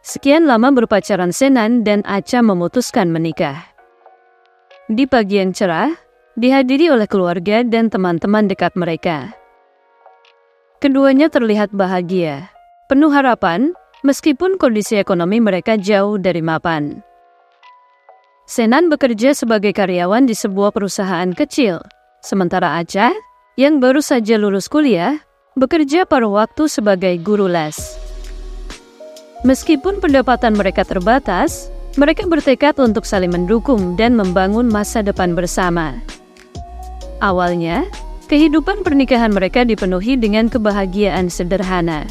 Sekian lama berpacaran, Senan dan Acha memutuskan menikah. Di pagi yang cerah, dihadiri oleh keluarga dan teman-teman dekat mereka. Keduanya terlihat bahagia, penuh harapan, meskipun kondisi ekonomi mereka jauh dari mapan. Senan bekerja sebagai karyawan di sebuah perusahaan kecil, sementara Acha, yang baru saja lulus kuliah, bekerja paruh waktu sebagai guru les. Meskipun pendapatan mereka terbatas, mereka bertekad untuk saling mendukung dan membangun masa depan bersama. Awalnya, kehidupan pernikahan mereka dipenuhi dengan kebahagiaan sederhana.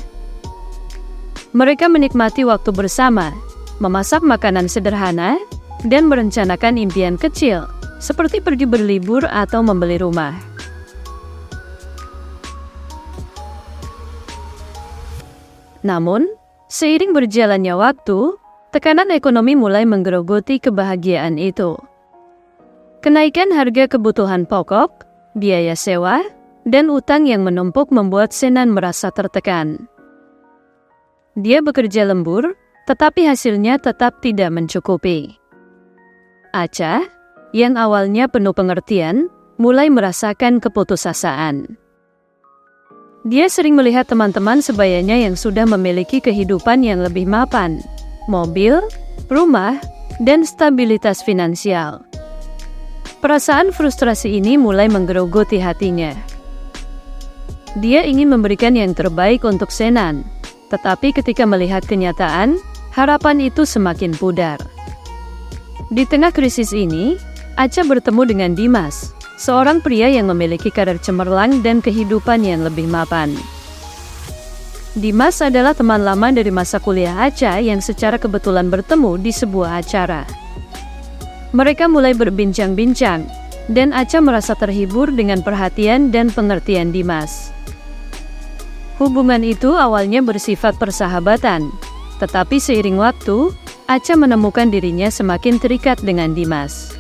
Mereka menikmati waktu bersama, memasak makanan sederhana, dan merencanakan impian kecil, seperti pergi berlibur atau membeli rumah. Namun, seiring berjalannya waktu, tekanan ekonomi mulai menggerogoti kebahagiaan itu. Kenaikan harga kebutuhan pokok, biaya sewa, dan utang yang menumpuk membuat Senan merasa tertekan. Dia bekerja lembur, tetapi hasilnya tetap tidak mencukupi. Acha, yang awalnya penuh pengertian, mulai merasakan keputusasaan. Dia sering melihat teman-teman sebayanya yang sudah memiliki kehidupan yang lebih mapan, mobil, rumah, dan stabilitas finansial. Perasaan frustrasi ini mulai menggerogoti hatinya. Dia ingin memberikan yang terbaik untuk Senan, tetapi ketika melihat kenyataan, harapan itu semakin pudar. Di tengah krisis ini, Acha bertemu dengan Dimas, seorang pria yang memiliki karir cemerlang dan kehidupan yang lebih mapan. Dimas adalah teman lama dari masa kuliah Acha yang secara kebetulan bertemu di sebuah acara. Mereka mulai berbincang-bincang, dan Acha merasa terhibur dengan perhatian dan pengertian Dimas. Hubungan itu awalnya bersifat persahabatan, tetapi seiring waktu, Acha menemukan dirinya semakin terikat dengan Dimas.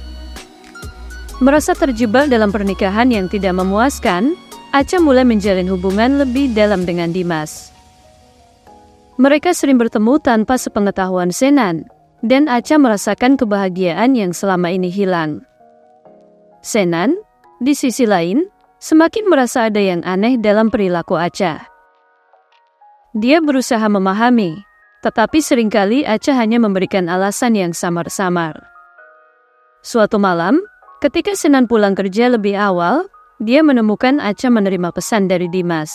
Merasa terjebak dalam pernikahan yang tidak memuaskan, Acha mulai menjalin hubungan lebih dalam dengan Dimas. Mereka sering bertemu tanpa sepengetahuan Senan, dan Acha merasakan kebahagiaan yang selama ini hilang. Senan, di sisi lain, semakin merasa ada yang aneh dalam perilaku Acha. Dia berusaha memahami, tetapi seringkali Acha hanya memberikan alasan yang samar-samar. Suatu malam, ketika Senan pulang kerja lebih awal, dia menemukan Acha menerima pesan dari Dimas.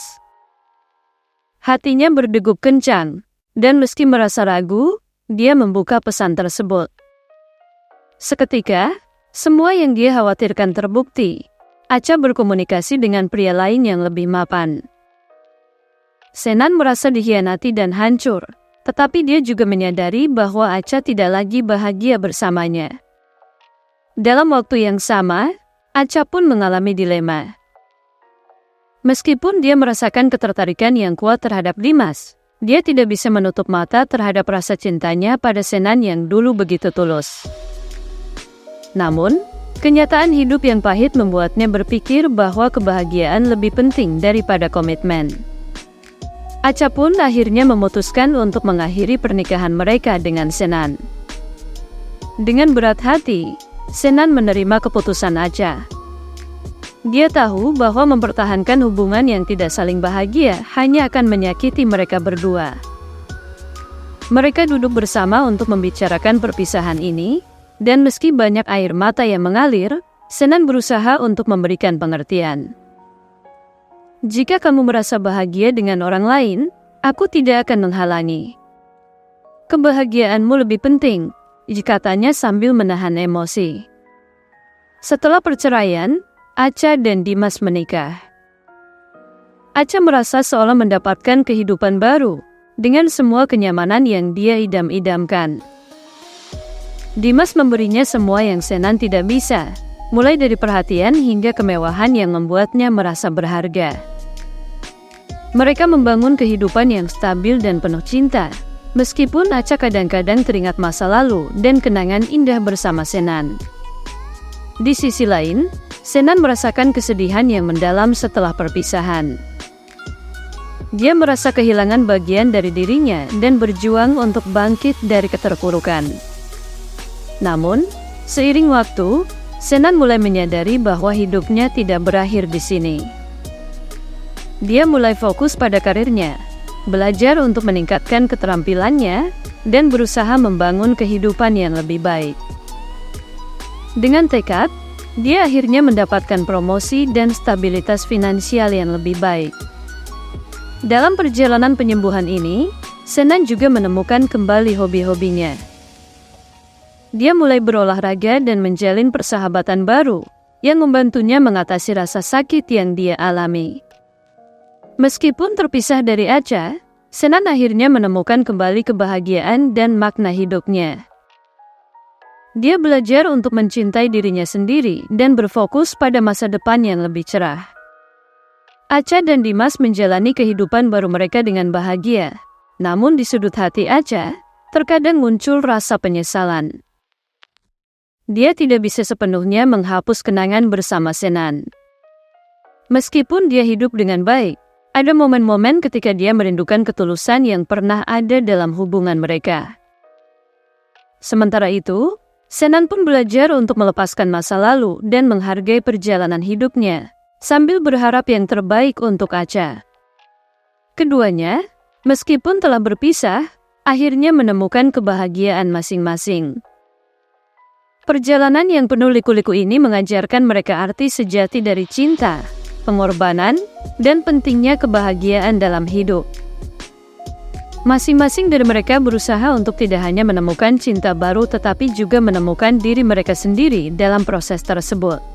Hatinya berdegup kencang, dan meski merasa ragu, dia membuka pesan tersebut. Seketika, semua yang dia khawatirkan terbukti. Acha berkomunikasi dengan pria lain yang lebih mapan. Senan merasa dikhianati dan hancur, tetapi dia juga menyadari bahwa Acha tidak lagi bahagia bersamanya. Dalam waktu yang sama, Acha pun mengalami dilema. Meskipun dia merasakan ketertarikan yang kuat terhadap Dimas, dia tidak bisa menutup mata terhadap rasa cintanya pada Senan yang dulu begitu tulus. Namun, kenyataan hidup yang pahit membuatnya berpikir bahwa kebahagiaan lebih penting daripada komitmen. Acha pun akhirnya memutuskan untuk mengakhiri pernikahan mereka dengan Senan. Dengan berat hati, Senan menerima keputusan Acha. Dia tahu bahwa mempertahankan hubungan yang tidak saling bahagia hanya akan menyakiti mereka berdua. Mereka duduk bersama untuk membicarakan perpisahan ini, dan meski banyak air mata yang mengalir, Senan berusaha untuk memberikan pengertian. Jika kamu merasa bahagia dengan orang lain, aku tidak akan menghalangi. Kebahagiaanmu lebih penting, katanya sambil menahan emosi. Setelah perceraian, Acha dan Dimas menikah. Acha merasa seolah mendapatkan kehidupan baru, dengan semua kenyamanan yang dia idam-idamkan. Dimas memberinya semua yang Senan tidak bisa, mulai dari perhatian hingga kemewahan yang membuatnya merasa berharga. Mereka membangun kehidupan yang stabil dan penuh cinta, meskipun Acha kadang-kadang teringat masa lalu dan kenangan indah bersama Senan. Di sisi lain, Senan merasakan kesedihan yang mendalam setelah perpisahan. Dia merasa kehilangan bagian dari dirinya dan berjuang untuk bangkit dari keterpurukan. Namun, seiring waktu, Shenan mulai menyadari bahwa hidupnya tidak berakhir di sini. Dia mulai fokus pada karirnya, belajar untuk meningkatkan keterampilannya, dan berusaha membangun kehidupan yang lebih baik. Dengan tekad, dia akhirnya mendapatkan promosi dan stabilitas finansial yang lebih baik. Dalam perjalanan penyembuhan ini, Shenan juga menemukan kembali hobi-hobinya. Dia mulai berolahraga dan menjalin persahabatan baru yang membantunya mengatasi rasa sakit yang dia alami. Meskipun terpisah dari Acha, Shenan akhirnya menemukan kembali kebahagiaan dan makna hidupnya. Dia belajar untuk mencintai dirinya sendiri dan berfokus pada masa depan yang lebih cerah. Acha dan Dimas menjalani kehidupan baru mereka dengan bahagia. Namun di sudut hati Acha, terkadang muncul rasa penyesalan. Dia tidak bisa sepenuhnya menghapus kenangan bersama Shenan. Meskipun dia hidup dengan baik, ada momen-momen ketika dia merindukan ketulusan yang pernah ada dalam hubungan mereka. Sementara itu, Shenan pun belajar untuk melepaskan masa lalu dan menghargai perjalanan hidupnya, sambil berharap yang terbaik untuk Acha. Keduanya, meskipun telah berpisah, akhirnya menemukan kebahagiaan masing-masing. Perjalanan yang penuh liku-liku ini mengajarkan mereka arti sejati dari cinta, pengorbanan, dan pentingnya kebahagiaan dalam hidup. Masing-masing dari mereka berusaha untuk tidak hanya menemukan cinta baru tetapi juga menemukan diri mereka sendiri dalam proses tersebut.